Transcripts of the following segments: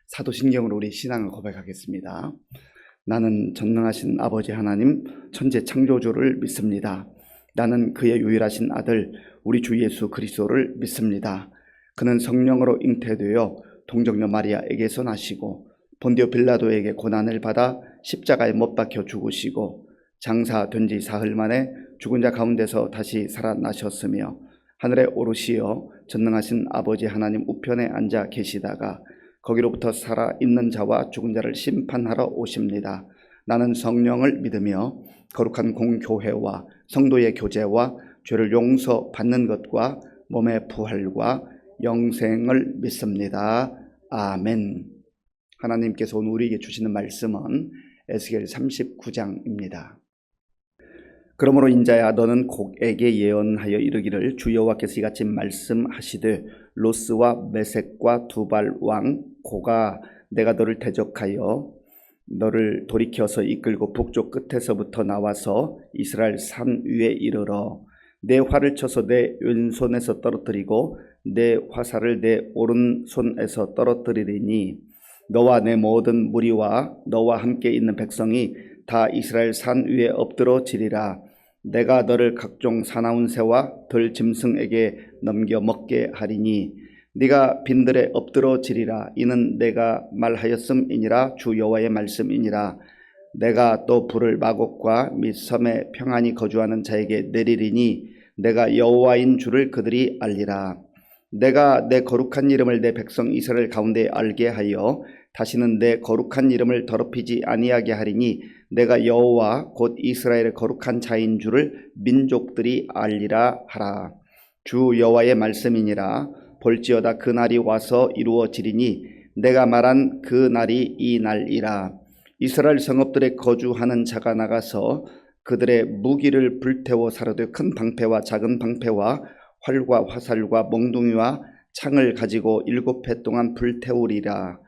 사도신경으로 우리 신앙을 고백하겠습니다. 나는 전능하신 아버지 하나님 천재 창조주를 믿습니다. 나는 그의 유일하신 아들 우리 주 예수 그리스도를 믿습니다. 그는 성령으로 잉태되어 동정녀 마리아에게서 나시고 본디오 빌라도에게 고난을 받아 십자가에 못 박혀 죽으시고 장사된 지 사흘 만에 죽은 자 가운데서 다시 살아나셨으며 하늘에 오르시어 전능하신 아버지 하나님 우편에 앉아 계시다가 거기로부터 살아있는 자와 죽은 자를 심판하러 오십니다. 나는 성령을 믿으며 거룩한 공교회와 성도의 교제와 죄를 용서받는 것과 몸의 부활과 영생을 믿습니다. 아멘. 하나님께서 오늘 우리에게 주시는 말씀은 에스겔 39장입니다. 그러므로 인자야 너는 곡에게 예언하여 이르기를 주 여호와께서 이같이 말씀하시되 로스와 메섹과 두발 왕 고가 내가 너를 대적하여 너를 돌이켜서 이끌고 북쪽 끝에서부터 나와서 이스라엘 산 위에 이르러 내 활을 쳐서 내 왼손에서 떨어뜨리고 내 화살을 내 오른손에서 떨어뜨리리니 너와 내 모든 무리와 너와 함께 있는 백성이 다 이스라엘 산 위에 엎드러지리라. 내가 너를 각종 사나운 새와 들 짐승에게 넘겨 먹게 하리니 네가 빈들에 엎드러지리라. 이는 내가 말하였음이니라. 주 여호와의 말씀이니라. 내가 또 불을 마곡과 및 섬에 평안히 거주하는 자에게 내리리니 내가 여호와인 줄을 그들이 알리라. 내가 내 거룩한 이름을 내 백성 이스라엘 가운데 알게 하여 다시는 내 거룩한 이름을 더럽히지 아니하게 하리니 내가 여호와 곧 이스라엘의 거룩한 자인 줄을 민족들이 알리라 하라. 주 여호와의 말씀이니라. 볼지어다 그 날이 와서 이루어지리니 내가 말한 그 날이 이 날이라. 이스라엘 성읍들에 거주하는 자가 나가서 그들의 무기를 불태워 사르되 큰 방패와 작은 방패와 활과 화살과 몽둥이와 창을 가지고 7해 동안 불태우리라.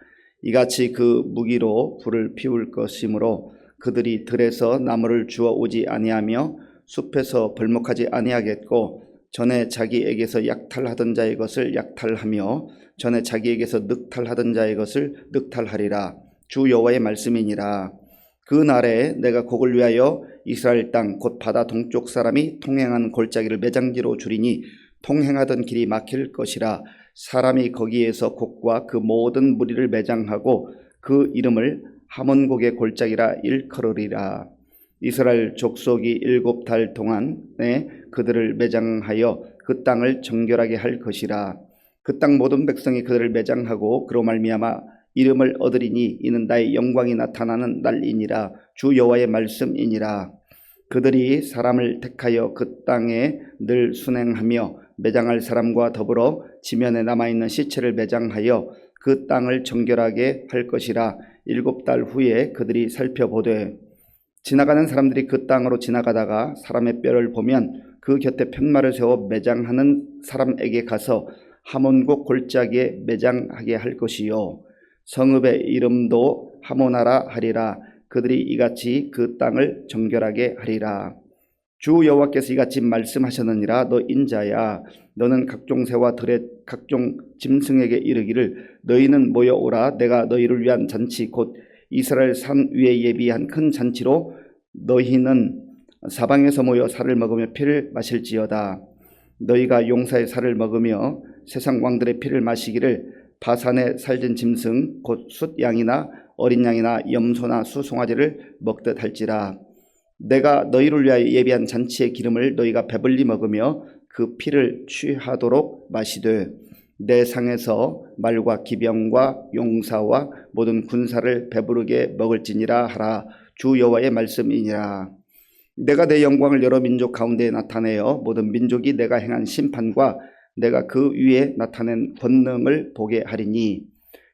이같이 그 무기로 불을 피울 것이므로 그들이 들에서 나무를 주워 오지 아니하며 숲에서 벌목하지 아니하겠고 전에 자기에게서 약탈하던 자의 것을 약탈하며 전에 자기에게서 늑탈하던 자의 것을 늑탈하리라. 주 여호와의 말씀이니라. 그 날에 내가 곡을 위하여 이스라엘 땅 곧 바다 동쪽 사람이 통행한 골짜기를 매장지로 주리니 통행하던 길이 막힐 것이라. 사람이 거기에서 곡과 그 모든 무리를 매장하고 그 이름을 하몬곡의 골짜기라 일컬으리라. 이스라엘 족속이 7달 동안에 그들을 매장하여 그 땅을 정결하게 할 것이라. 그 땅 모든 백성이 그들을 매장하고 그로 말미암아 이름을 얻으리니 이는 나의 영광이 나타나는 날이니라. 주 여호와의 말씀이니라. 그들이 사람을 택하여 그 땅에 늘 순행하며 매장할 사람과 더불어 지면에 남아있는 시체를 매장하여 그 땅을 정결하게 할 것이라. 7달 후에 그들이 살펴보되 지나가는 사람들이 그 땅으로 지나가다가 사람의 뼈를 보면 그 곁에 편말을 세워 매장하는 사람에게 가서 하몬곡 골짜기에 매장하게 할 것이요 성읍의 이름도 하모나라 하리라. 그들이 이같이 그 땅을 정결하게 하리라. 주 여호와께서 이같이 말씀하셨느니라. 너 인자야 너는 각종 새와 들의 각종 짐승에게 이르기를 너희는 모여오라. 내가 너희를 위한 잔치 곧 이스라엘 산 위에 예비한 큰 잔치로 너희는 사방에서 모여 살을 먹으며 피를 마실지어다. 너희가 용사의 살을 먹으며 세상 왕들의 피를 마시기를 바산에 살진 짐승 곧 숫양이나 어린 양이나 염소나 수송아지를 먹듯 할지라. 내가 너희를 위하여 예비한 잔치의 기름을 너희가 배불리 먹으며 그 피를 취하도록 마시되 내 상에서 말과 기병과 용사와 모든 군사를 배부르게 먹을지니라 하라. 주 여호와의 말씀이니라. 내가 내 영광을 여러 민족 가운데 나타내어 모든 민족이 내가 행한 심판과 내가 그 위에 나타낸 권능을 보게 하리니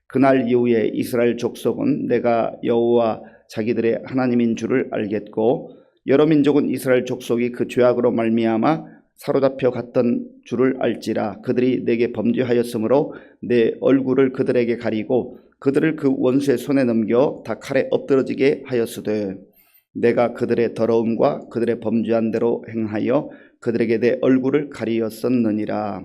그날 이후에 이스라엘 족속은 내가 여호와 자기들의 하나님인 줄을 알겠고 여러 민족은 이스라엘 족속이 그 죄악으로 말미암아 사로잡혀 갔던 줄을 알지라. 그들이 내게 범죄하였으므로 내 얼굴을 그들에게 가리고 그들을 그 원수의 손에 넘겨 다 칼에 엎드러지게 하였으되 내가 그들의 더러움과 그들의 범죄한 대로 행하여 그들에게 내 얼굴을 가리었었느니라.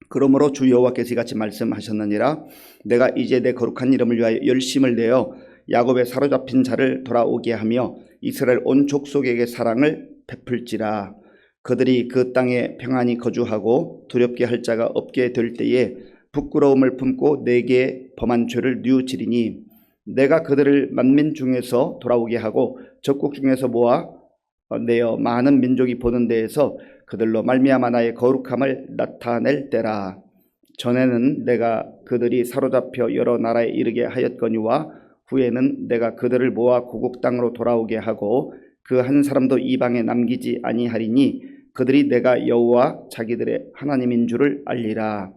그러므로 주 여호와께서 이같이 말씀하셨느니라. 내가 이제 내 거룩한 이름을 위하여 열심을 내어 야곱의 사로잡힌 자를 돌아오게 하며 이스라엘 온 족속에게 사랑을 베풀지라. 그들이 그 땅에 평안히 거주하고 두렵게 할 자가 없게 될 때에 부끄러움을 품고 내게 범한 죄를 뉘우치리니 내가 그들을 만민 중에서 돌아오게 하고 적국 중에서 모아 내어 많은 민족이 보는 데에서 그들로 말미암아 나의 거룩함을 나타낼 때라. 전에는 내가 그들이 사로잡혀 여러 나라에 이르게 하였거니와 후에는 내가 그들을 모아 고국 땅으로 돌아오게 하고 그 한 사람도 이방에 남기지 아니하리니 그들이 내가 여호와 자기들의 하나님인 줄을 알리라.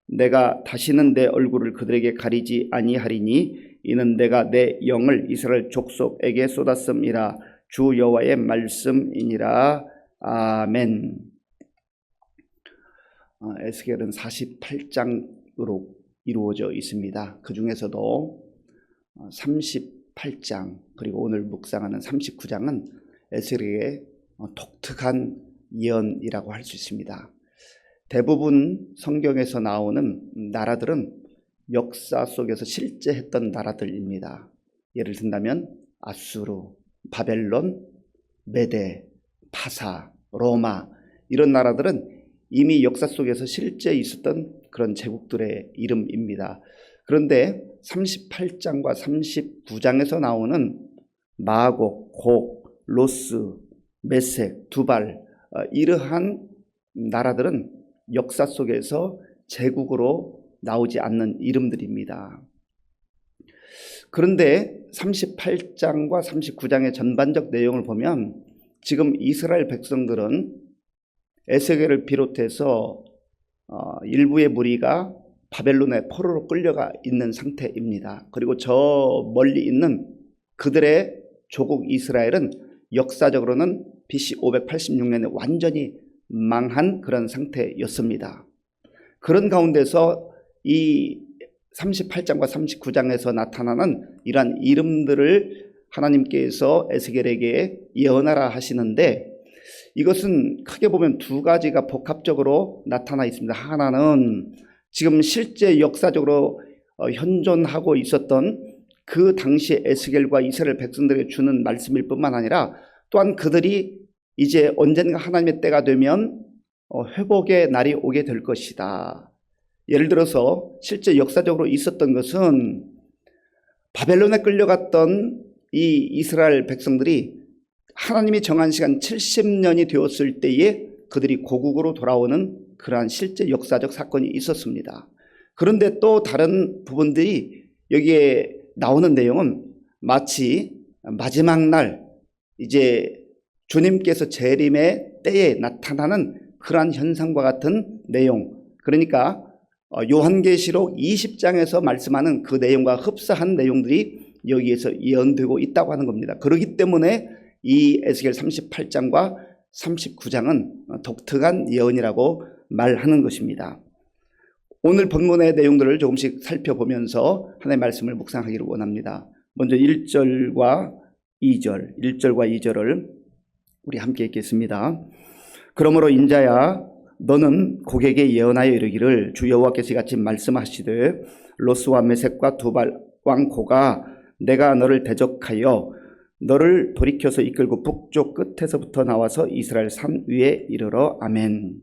내가 다시는 내 얼굴을 그들에게 가리지 아니하리니 이는 내가 내 영을 이스라엘 족속에게 쏟았음이라. 주 여호와의 말씀이니라. 아멘. 에스겔은 48장으로 이루어져 있습니다. 그 중에서도 38장 그리고 오늘 묵상하는 39장은 에스겔의 독특한 예언이라고 할 수 있습니다. 대부분 성경에서 나오는 나라들은 역사 속에서 실제 했던 나라들입니다. 예를 든다면 아수르, 바벨론, 메데, 파사, 로마 이런 나라들은 이미 역사 속에서 실제 있었던 그런 제국들의 이름입니다. 그런데 38장과 39장에서 나오는 마곡, 곡, 로스, 메색, 두발 이러한 나라들은 역사 속에서 제국으로 나오지 않는 이름들입니다. 그런데 38장과 39장의 전반적 내용을 보면 지금 이스라엘 백성들은 에스겔을 비롯해서 일부의 무리가 바벨론의 포로로 끌려가 있는 상태입니다. 그리고 저 멀리 있는 그들의 조국 이스라엘은 역사적으로는 BC 586년에 완전히 망한 그런 상태였습니다. 그런 가운데서 이 38장과 39장에서 나타나는 이러한 이름들을 하나님께서 에스겔에게 예언하라 하시는데 이것은 크게 보면 두 가지가 복합적으로 나타나 있습니다. 하나는 지금 실제 역사적으로 현존하고 있었던 그 당시 에스겔과 이스라엘 백성들에게 주는 말씀일 뿐만 아니라 또한 그들이 이제 언젠가 하나님의 때가 되면 회복의 날이 오게 될 것이다. 예를 들어서 실제 역사적으로 있었던 것은 바벨론에 끌려갔던 이 이스라엘 백성들이 하나님이 정한 시간 70년이 되었을 때에 그들이 고국으로 돌아오는 그러한 실제 역사적 사건이 있었습니다. 그런데 또 다른 부분들이 여기에 나오는 내용은 마치 마지막 날 이제 주님께서 재림의 때에 나타나는 그러한 현상과 같은 내용, 그러니까 요한계시록 20장에서 말씀하는 그 내용과 흡사한 내용들이 여기에서 예언되고 있다고 하는 겁니다. 그렇기 때문에 이 에스겔 38장과 39장은 독특한 예언이라고 말하는 것입니다. 오늘 본문의 내용들을 조금씩 살펴보면서 하나님의 말씀을 묵상하기를 원합니다. 먼저 1절과 2절을 우리 함께 읽겠습니다. 그러므로 인자야 너는 고객에게 예언하여 이르기를 주 여호와께서 이같이 말씀하시되 로스와 메색과 두발 왕 고가 내가 너를 대적하여 너를 돌이켜서 이끌고 북쪽 끝에서부터 나와서 이스라엘 산 위에 이르러. 아멘.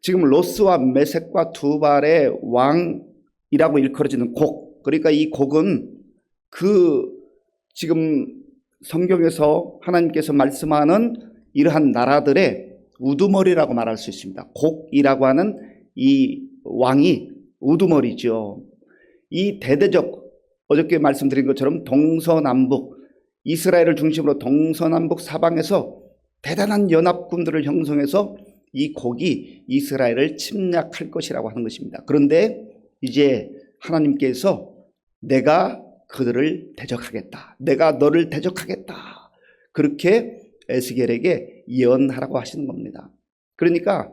지금 로스와 메색과 두발의 왕이라고 일컬어지는 곡, 그러니까 이 곡은 그 지금 성경에서 하나님께서 말씀하는 이러한 나라들의 우두머리라고 말할 수 있습니다. 곡이라고 하는 이 왕이 우두머리죠. 이 대대적 어저께 말씀드린 것처럼 동서남북 이스라엘을 중심으로 동서남북 사방에서 대단한 연합군들을 형성해서 이 곡이 이스라엘을 침략할 것이라고 하는 것입니다. 그런데 이제 하나님께서 내가 그들을 대적하겠다. 내가 너를 대적하겠다. 그렇게 에스겔에게 예언하라고 하시는 겁니다. 그러니까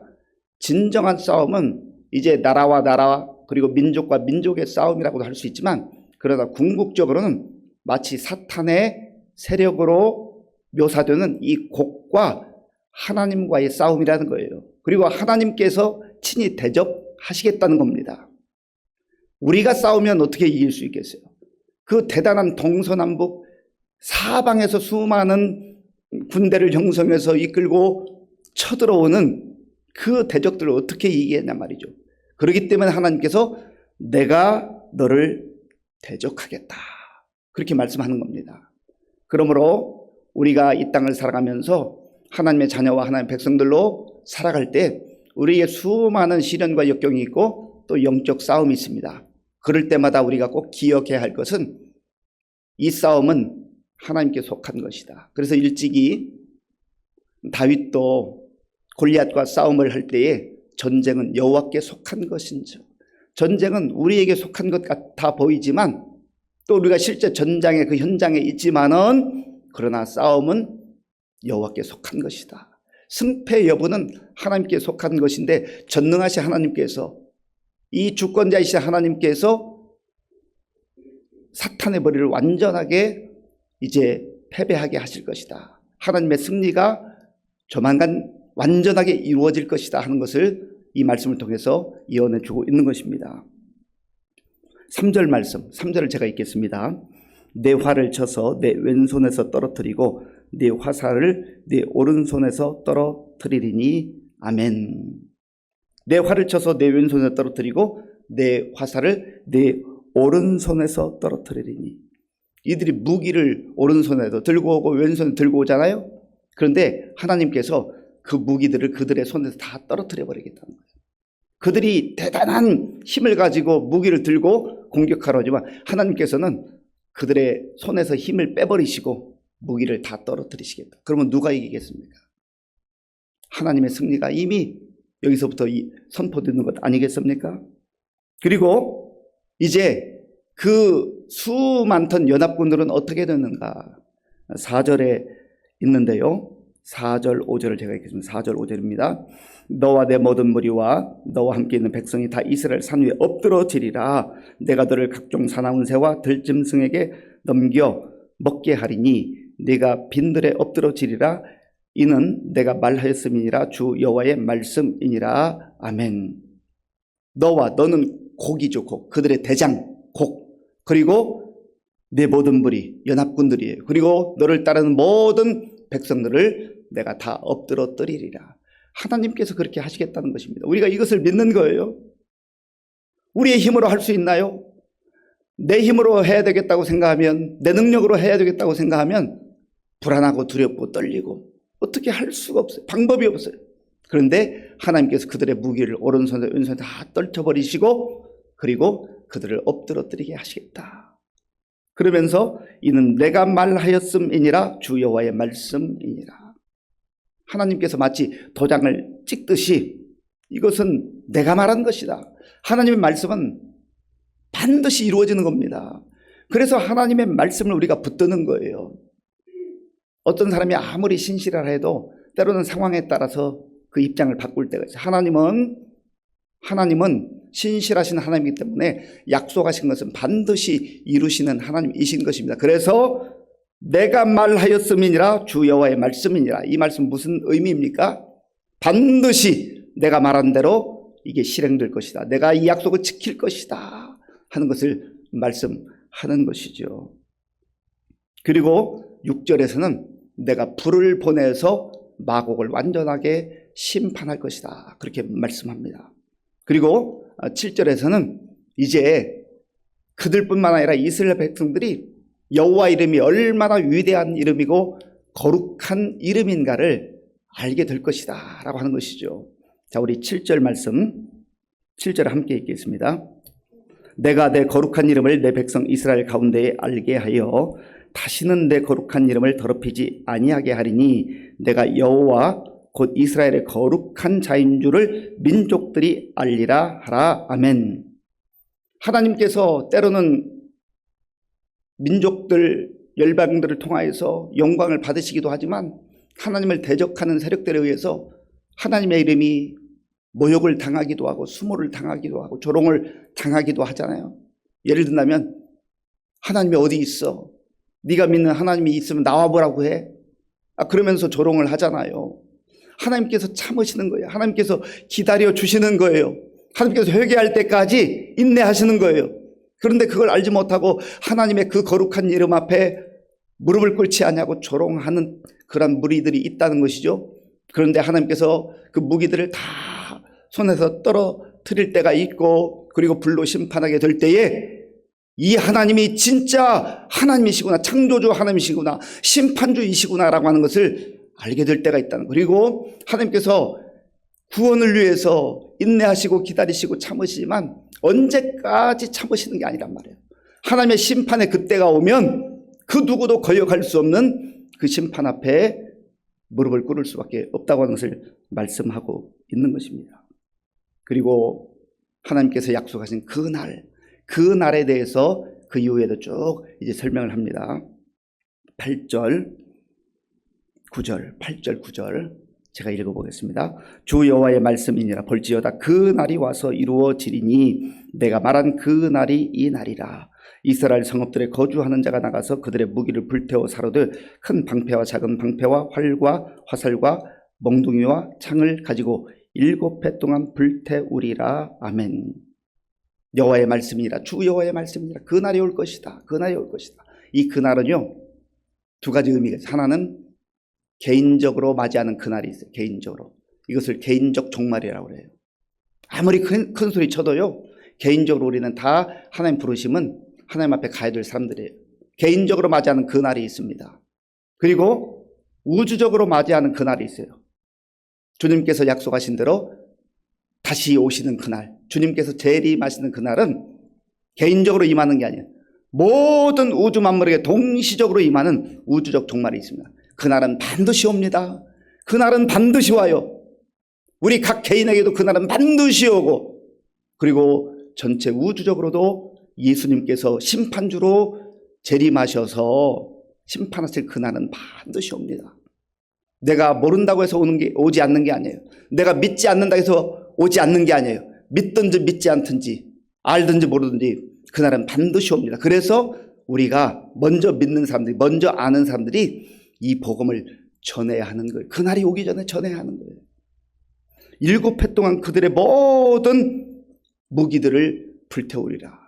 진정한 싸움은 이제 나라와 나라 그리고 민족과 민족의 싸움이라고도 할 수 있지만 그러나 궁극적으로는 마치 사탄의 세력으로 묘사되는 이 곡과 하나님과의 싸움이라는 거예요. 그리고 하나님께서 친히 대접하시겠다는 겁니다. 우리가 싸우면 어떻게 이길 수 있겠어요? 그 대단한 동서남북 사방에서 수많은 군대를 형성해서 이끌고 쳐들어오는 그 대적들을 어떻게 이기겠냐 말이죠. 그렇기 때문에 하나님께서 내가 너를 대적하겠다, 그렇게 말씀하는 겁니다. 그러므로 우리가 이 땅을 살아가면서 하나님의 자녀와 하나님의 백성들로 살아갈 때 우리의 수많은 시련과 역경이 있고 또 영적 싸움이 있습니다. 그럴 때마다 우리가 꼭 기억해야 할 것은 이 싸움은 하나님께 속한 것이다. 그래서 일찍이 다윗도 골리앗과 싸움을 할 때에 전쟁은 여호와께 속한 것인지, 전쟁은 우리에게 속한 것 같아 보이지만 또 우리가 실제 전장의 그 현장에 있지만은 그러나 싸움은 여호와께 속한 것이다. 승패 여부는 하나님께 속한 것인데 전능하신 하나님께서, 이 주권자이신 하나님께서 사탄의 머리를 완전하게 이제 패배하게 하실 것이다. 하나님의 승리가 조만간 완전하게 이루어질 것이다 하는 것을 이 말씀을 통해서 예언해 주고 있는 것입니다. 3절 말씀, 3절을 제가 읽겠습니다. 내 활을 쳐서 내 왼손에서 떨어뜨리고 내 화살을 내 오른손에서 떨어뜨리리니 아멘. 내 활을 쳐서 내 왼손에 떨어뜨리고 내 화살을 내 오른손에서 떨어뜨리리니. 이들이 무기를 오른손에도 들고 오고 왼손에 들고 오잖아요. 그런데 하나님께서 그 무기들을 그들의 손에서 다 떨어뜨려 버리겠다는 거예요. 그들이 대단한 힘을 가지고 무기를 들고 공격하러 오지만 하나님께서는 그들의 손에서 힘을 빼버리시고 무기를 다 떨어뜨리시겠다. 그러면 누가 이기겠습니까? 하나님의 승리가 이미 여기서부터 선포되는 것 아니겠습니까? 그리고 이제 그 수많던 연합군들은 어떻게 되는가? 4절에 있는데요. 4절 5절을 제가 읽겠습니다. 4절 5절입니다. 너와 내 모든 무리와 너와 함께 있는 백성이 다 이스라엘 산 위에 엎드러지리라. 내가 너를 각종 사나운 새와 들짐승에게 넘겨 먹게 하리니 네가 빈들에 엎드러지리라. 이는 내가 말하였음이니라. 주 여호와의 말씀이니라. 아멘. 너와, 너는 곡이죠. 곡. 그들의 대장 곡. 그리고 내 모든 무리, 연합군들이에요. 그리고 너를 따르는 모든 백성들을 내가 다 엎드러뜨리리라. 하나님께서 그렇게 하시겠다는 것입니다. 우리가 이것을 믿는 거예요. 우리의 힘으로 할 수 있나요? 내 힘으로 해야 되겠다고 생각하면, 내 능력으로 해야 되겠다고 생각하면 불안하고 두렵고 떨리고 어떻게 할 수가 없어요. 방법이 없어요. 그런데 하나님께서 그들의 무기를 오른손에 왼손에 다 떨쳐버리시고 그리고 그들을 엎드러뜨리게 하시겠다. 그러면서 이는 내가 말하였음이니라. 주 여호와의 말씀이니라. 하나님께서 마치 도장을 찍듯이 이것은 내가 말한 것이다. 하나님의 말씀은 반드시 이루어지는 겁니다. 그래서 하나님의 말씀을 우리가 붙드는 거예요. 어떤 사람이 아무리 신실하라 해도 때로는 상황에 따라서 그 입장을 바꿀 때가 있어요. 하나님은 신실하신 하나님이기 때문에 약속하신 것은 반드시 이루시는 하나님이신 것입니다. 그래서 내가 말하였음이니라. 주 여호와의 말씀이니라. 이 말씀 무슨 의미입니까? 반드시 내가 말한 대로 이게 실행될 것이다. 내가 이 약속을 지킬 것이다 하는 것을 말씀하는 것이죠. 그리고 6절에서는 내가 불을 보내서 마곡을 완전하게 심판할 것이다. 그렇게 말씀합니다. 그리고 7절에서는 이제 그들뿐만 아니라 이스라엘 백성들이 여호와 이름이 얼마나 위대한 이름이고 거룩한 이름인가를 알게 될 것이다 라고 하는 것이죠. 자, 우리 7절 말씀, 7절 함께 읽겠습니다. 내가 내 거룩한 이름을 내 백성 이스라엘 가운데에 알게 하여 다시는 내 거룩한 이름을 더럽히지 아니하게 하리니 내가 여호와 곧 이스라엘의 거룩한 자인 줄을 민족들이 알리라 하라. 아멘. 하나님께서 때로는 민족들, 열방들을 통하여서 영광을 받으시기도 하지만 하나님을 대적하는 세력들에 의해서 하나님의 이름이 모욕을 당하기도 하고 수모를 당하기도 하고 조롱을 당하기도 하잖아요. 예를 든다면 하나님이 어디 있어? 네가 믿는 하나님이 있으면 나와보라고 해. 그러면서 조롱을 하잖아요. 하나님께서 참으시는 거예요. 하나님께서 기다려 주시는 거예요. 하나님께서 회개할 때까지 인내하시는 거예요. 그런데 그걸 알지 못하고 하나님의 그 거룩한 이름 앞에 무릎을 꿇지 않냐고 조롱하는 그런 무리들이 있다는 것이죠. 그런데 하나님께서 그 무기들을 다 손에서 떨어뜨릴 때가 있고, 그리고 불로 심판하게 될 때에 이 하나님이 진짜 하나님이시구나, 창조주 하나님이시구나, 심판주이시구나라고 하는 것을 알게 될 때가 있다는 거예요. 그리고 하나님께서 구원을 위해서 인내하시고 기다리시고 참으시지만 언제까지 참으시는 게 아니란 말이에요. 하나님의 심판의 그때가 오면 그 누구도 거역할 수 없는 그 심판 앞에 무릎을 꿇을 수밖에 없다고 하는 것을 말씀하고 있는 것입니다. 그리고 하나님께서 약속하신 그 날에 대해서 그 이후에도 쭉 이제 설명을 합니다. 8절 9절 제가 읽어보겠습니다. 주 여호와의 말씀이니라. 볼지어다 그 날이 와서 이루어지리니 내가 말한 그 날이 이 날이라. 이스라엘 성읍들에 거주하는 자가 나가서 그들의 무기를 불태워 사로되 큰 방패와 작은 방패와 활과 화살과 멍둥이와 창을 가지고 7해 동안 불태우리라. 아멘. 여호와의 말씀이니라. 주 여호와의 말씀이니라. 그 날이 올 것이다. 그 날이 올 것이다. 이 그날은요, 두 가지 의미가 있어요. 하나는 개인적으로 맞이하는 그날이 있어요. 개인적으로. 이것을 개인적 종말이라고 해요. 아무리 큰 소리 쳐도요, 개인적으로 우리는 다 하나님 부르심은 하나님 앞에 가야 될 사람들이에요. 개인적으로 맞이하는 그날이 있습니다. 그리고 우주적으로 맞이하는 그날이 있어요. 주님께서 약속하신 대로 다시 오시는 그날, 주님께서 재림하시는 그날은 개인적으로 임하는 게 아니에요. 모든 우주 만물에게 동시적으로 임하는 우주적 종말이 있습니다. 그날은 반드시 옵니다. 그날은 반드시 와요. 우리 각 개인에게도 그날은 반드시 오고, 그리고 전체 우주적으로도 예수님께서 심판주로 재림하셔서 심판하실 그날은 반드시 옵니다. 내가 모른다고 해서 오지 않는 게 아니에요. 내가 믿지 않는다고 해서 오지 않는 게 아니에요. 믿든지 믿지 않든지 알든지 모르든지 그날은 반드시 옵니다. 그래서 우리가 먼저 믿는 사람들이, 먼저 아는 사람들이 이 복음을 전해야 하는 거예요. 그날이 오기 전에 전해야 하는 거예요. 7해 동안 그들의 모든 무기들을 불태우리라.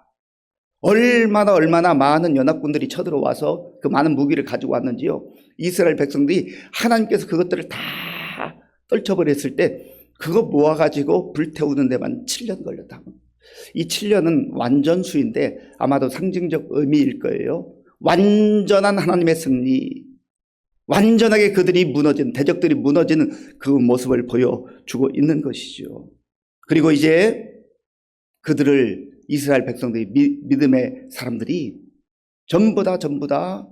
얼마나 많은 연합군들이 쳐들어와서 그 많은 무기를 가지고 왔는지요. 이스라엘 백성들이 하나님께서 그것들을 다 떨쳐버렸을 때 그거 모아가지고 불태우는 데만 7년 걸렸다. 이 7년은 완전수인데 아마도 상징적 의미일 거예요. 완전한 하나님의 승리, 완전하게 그들이 무너진, 대적들이 무너지는 그 모습을 보여주고 있는 것이죠. 그리고 이제 그들을 이스라엘 백성들이, 믿음의 사람들이 전부 다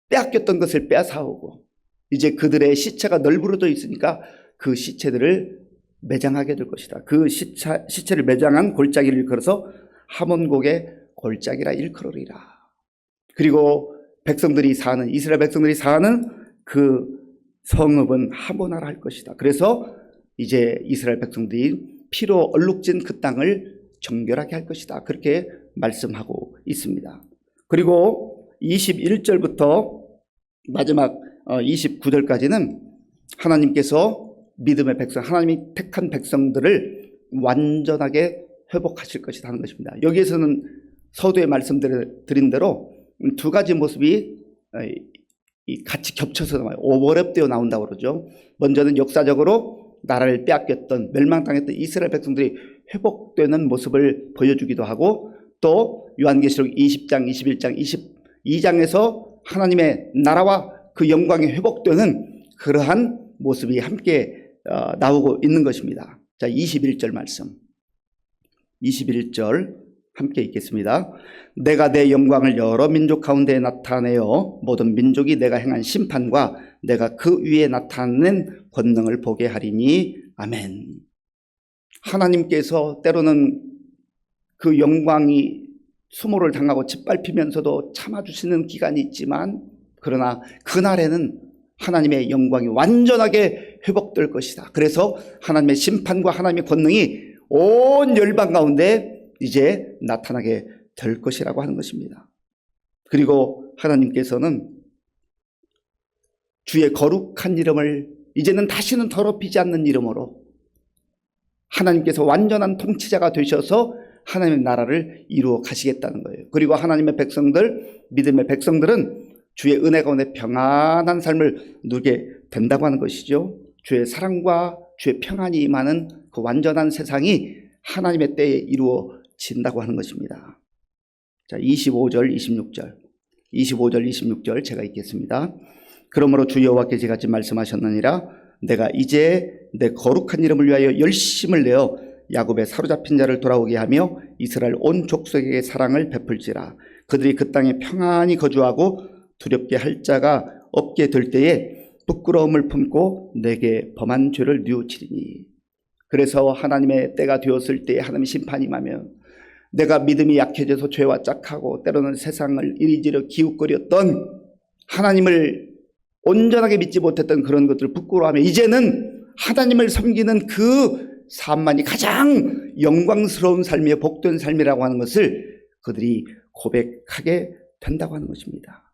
빼앗겼던 것을 빼앗아오고, 이제 그들의 시체가 널브러져 있으니까 그 시체들을 매장하게 될 것이다. 그 시체를 매장한 골짜기를 일컬어서 하몬곡의 골짜기라 일컬으리라. 그리고 이스라엘 백성들이 사는 그 성읍은 하모나라 할 것이다. 그래서 이제 이스라엘 백성들이 피로 얼룩진 그 땅을 정결하게 할 것이다. 그렇게 말씀하고 있습니다. 그리고 21절부터 마지막 29절까지는 하나님께서 믿음의 백성, 하나님이 택한 백성들을 완전하게 회복하실 것이다 하는 것입니다. 여기에서는 서두에 말씀드린 대로 두 가지 모습이 같이 겹쳐서 나와요. 오버랩되어 나온다고 그러죠. 먼저는 역사적으로 나라를 빼앗겼던, 멸망당했던 이스라엘 백성들이 회복되는 모습을 보여주기도 하고, 또 요한계시록 20장, 21장, 22장에서 하나님의 나라와 그 영광이 회복되는 그러한 모습이 함께 나오고 있는 것입니다. 자, 21절 말씀. 21절 함께 읽겠습니다. 내가 내 영광을 여러 민족 가운데 나타내어 모든 민족이 내가 행한 심판과 내가 그 위에 나타낸 권능을 보게 하리니. 아멘. 하나님께서 때로는 그 영광이 수모를 당하고 짓밟히면서도 참아주시는 기간이 있지만, 그러나 그날에는 하나님의 영광이 완전하게 회복될 것이다. 그래서 하나님의 심판과 하나님의 권능이 온 열방 가운데 이제 나타나게 될 것이라고 하는 것입니다. 그리고 하나님께서는 주의 거룩한 이름을 이제는 다시는 더럽히지 않는 이름으로 하나님께서 완전한 통치자가 되셔서 하나님의 나라를 이루어 가시겠다는 거예요. 그리고 하나님의 백성들, 믿음의 백성들은 주의 은혜 가운데 평안한 삶을 누리게 된다고 하는 것이죠. 주의 사랑과 주의 평안이 임하는 그 완전한 세상이 하나님의 때에 이루어진다고 하는 것입니다. 자, 25절, 26절 제가 읽겠습니다. 그러므로 주 여호와께서 같이 말씀하셨느니라. 내가 이제 내 거룩한 이름을 위하여 열심을 내어 야곱의 사로잡힌 자를 돌아오게 하며 이스라엘 온 족속에게 사랑을 베풀지라. 그들이 그 땅에 평안히 거주하고 두렵게 할 자가 없게 될 때에 부끄러움을 품고 내게 범한 죄를 뉘우치리니. 그래서 하나님의 때가 되었을 때에 하나님의 심판이 임하면 내가 믿음이 약해져서 죄와 짝하고 때로는 세상을 이리저리 기웃거렸던 하나님을 온전하게 믿지 못했던 그런 것들을 부끄러워하며 이제는 하나님을 섬기는 그 삶만이 가장 영광스러운 삶이요 복된 삶이라고 하는 것을 그들이 고백하게 된다고 하는 것입니다.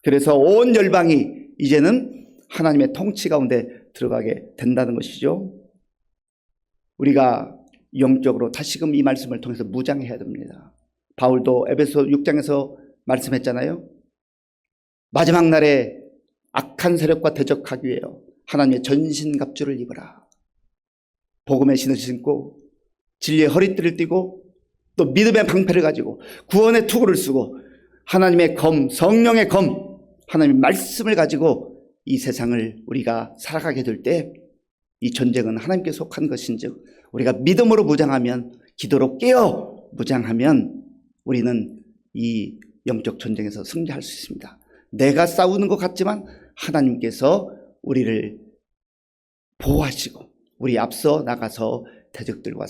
그래서 온 열방이 이제는 하나님의 통치 가운데 들어가게 된다는 것이죠. 우리가 영적으로 다시금 이 말씀을 통해서 무장해야 됩니다. 바울도 에베소 6장에서 말씀했잖아요. 마지막 날에 악한 세력과 대적하기 위해 하나님의 전신갑주를 입으라. 복음의 신을 신고 진리의 허리띠를 띠고 또 믿음의 방패를 가지고 구원의 투구를 쓰고 하나님의 검, 성령의 검, 하나님의 말씀을 가지고 이 세상을 우리가 살아가게 될 때 이 전쟁은 하나님께 속한 것인즉 우리가 믿음으로 무장하면, 기도로 깨어 무장하면 우리는 이 영적 전쟁에서 승리할 수 있습니다. 내가 싸우는 것 같지만 하나님께서 우리를 보호하시고 우리 앞서 나가서 대적들과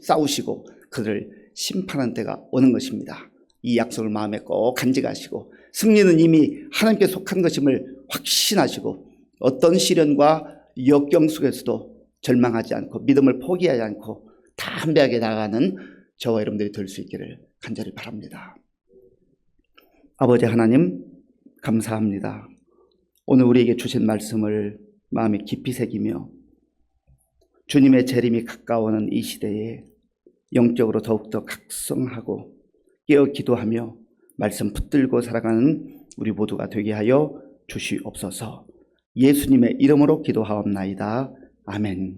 싸우시고 그들을 심판하는 때가 오는 것입니다. 이 약속을 마음에 꼭 간직하시고 승리는 이미 하나님께 속한 것임을 확신하시고 어떤 시련과 역경 속에서도 절망하지 않고 믿음을 포기하지 않고 담대하게 나아가는 저와 여러분들이 될 수 있기를 간절히 바랍니다. 아버지 하나님 감사합니다. 오늘 우리에게 주신 말씀을 마음에 깊이 새기며 주님의 재림이 가까워오는 이 시대에 영적으로 더욱더 각성하고 깨어 기도하며 말씀 붙들고 살아가는 우리 모두가 되게 하여 주시옵소서. 예수님의 이름으로 기도하옵나이다. 아멘.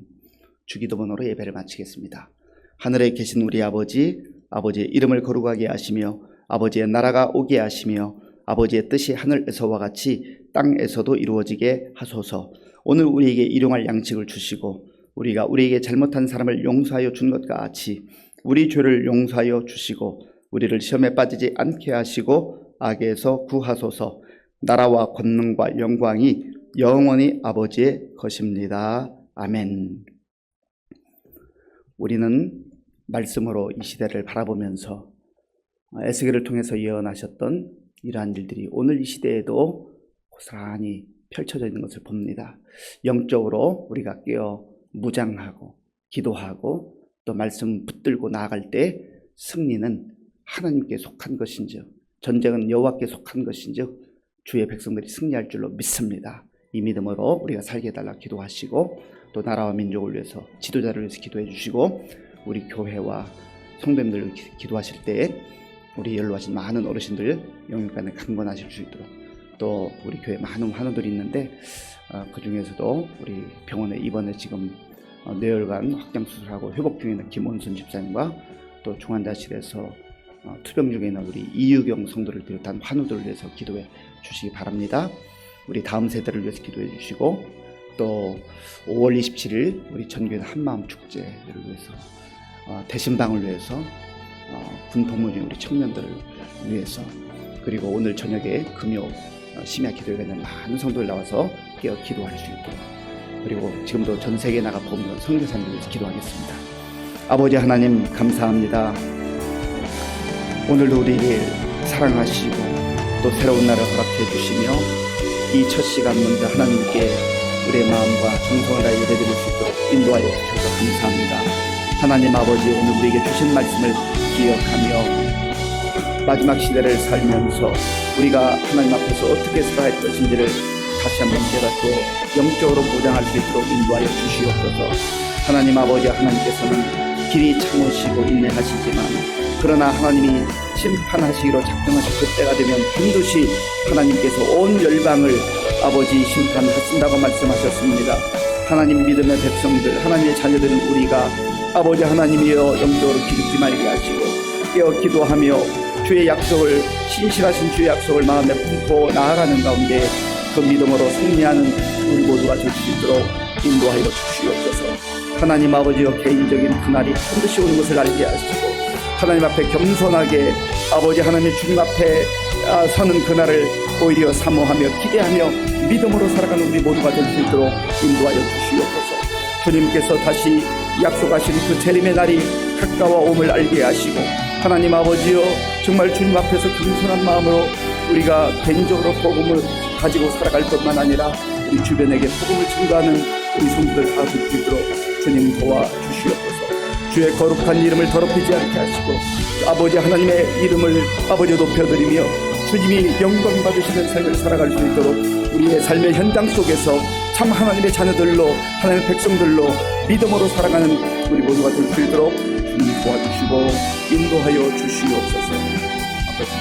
주기도문으로 예배를 마치겠습니다. 하늘에 계신 우리 아버지, 아버지의 이름을 거룩하게 하시며 아버지의 나라가 오게 하시며 아버지의 뜻이 하늘에서와 같이 땅에서도 이루어지게 하소서. 오늘 우리에게 일용할 양식을 주시고 우리가 우리에게 잘못한 사람을 용서하여 준 것과 같이 우리 죄를 용서하여 주시고 우리를 시험에 빠지지 않게 하시고 악에서 구하소서. 나라와 권능과 영광이 영원히 아버지의 것입니다. 아멘. 우리는 말씀으로 이 시대를 바라보면서 에스겔을 통해서 예언하셨던 이러한 일들이 오늘 이 시대에도 고스란히 펼쳐져 있는 것을 봅니다. 영적으로 우리가 깨어 무장하고 기도하고 또 말씀 붙들고 나아갈 때 승리는 하나님께 속한 것인즉 전쟁은 여호와께 속한 것인즉 주의 백성들이 승리할 줄로 믿습니다. 이 믿음으로 우리가 살게 해달라 기도하시고 또 나라와 민족을 위해서 지도자를 위해서 기도해 주시고 우리 교회와 성도님들을 기도하실 때 우리 연로하신 많은 어르신들 영육간에 강건하실 수 있도록 또 우리 교회 많은 환우들이 있는데 그 중에서도 우리 병원에 입원해 지금 뇌혈관 확장 수술하고 회복 중에 있는 김원순 집사님과 또 중환자실에서 투병 중에 있는 우리 이유경 성도를 비롯한 환우들을 위해서 기도해 주시기 바랍니다. 우리 다음 세대를 위해서 기도해 주시고 또 5월 27일 우리 전교회 한마음 축제를 위해서 대신방을 위해서 군 복무 중인 우리 청년들을 위해서 그리고 오늘 저녁에 금요 심야 기도회가 있는 많은 성도들 나와서 깨어 기도할 수 있도록 그리고 지금도 전 세계에 나가 보면 선교사님들 위해서 기도하겠습니다. 아버지 하나님 감사합니다. 오늘도 우리를 사랑하시고 또 새로운 날을 허락해 주시며 이 첫 시간 먼저 하나님께 우리의 마음과 정성을 다해 예배드릴 수 있도록 인도하여 주셔서 감사합니다. 하나님 아버지 오늘 우리에게 주신 말씀을 기억하며 마지막 시대를 살면서 우리가 하나님 앞에서 어떻게 살아야 할 것인지를 다시 한번 깨닫고 영적으로 무장할 수 있도록 인도하여 주시옵소서. 하나님 아버지, 하나님께서는 길이 참으시고 인내하시지만 그러나 하나님이 심판하시기로 작정하실 그때가 되면 반드시 하나님께서 온 열방을 아버지 심판하신다고 말씀하셨습니다. 하나님 믿음의 백성들, 하나님의 자녀들은 우리가 아버지 하나님이여 영적으로 기죽지 말게 하시고 깨어 기도하며 주의 약속을, 신실하신 주의 약속을 마음에 품고 나아가는 가운데 그 믿음으로 승리하는 우리 모두가 될 수 있도록 인도하여 주시옵소서. 하나님 아버지여, 개인적인 그날이 반드시 오는 것을 알게 하시고 하나님 앞에 겸손하게 아버지 하나님 주님 앞에 서는 그날을 오히려 사모하며 기대하며 믿음으로 살아가는 우리 모두가 될 수 있도록 인도하여 주시옵소서. 주님께서 다시 약속하신 그 재림의 날이 가까워옴을 알게 하시고 하나님 아버지여, 정말 주님 앞에서 겸손한 마음으로 우리가 개인적으로 복음을 가지고 살아갈 것만 아니라 우리 주변에게 복음을 증거하는 우리 성도들 다 될 수 있도록 주님 도와주시옵소서. 주의 거룩한 이름을 더럽히지 않게 하시고 아버지 하나님의 이름을 아버지 높여드리며 주님이 영광 받으시는 삶을 살아갈 수 있도록 우리의 삶의 현장 속에서 참 하나님의 자녀들로, 하나님의 백성들로 믿음으로 살아가는 우리 모두가 될 수 있도록 주님 도와주시고 인도하여 주시옵소서. 아버지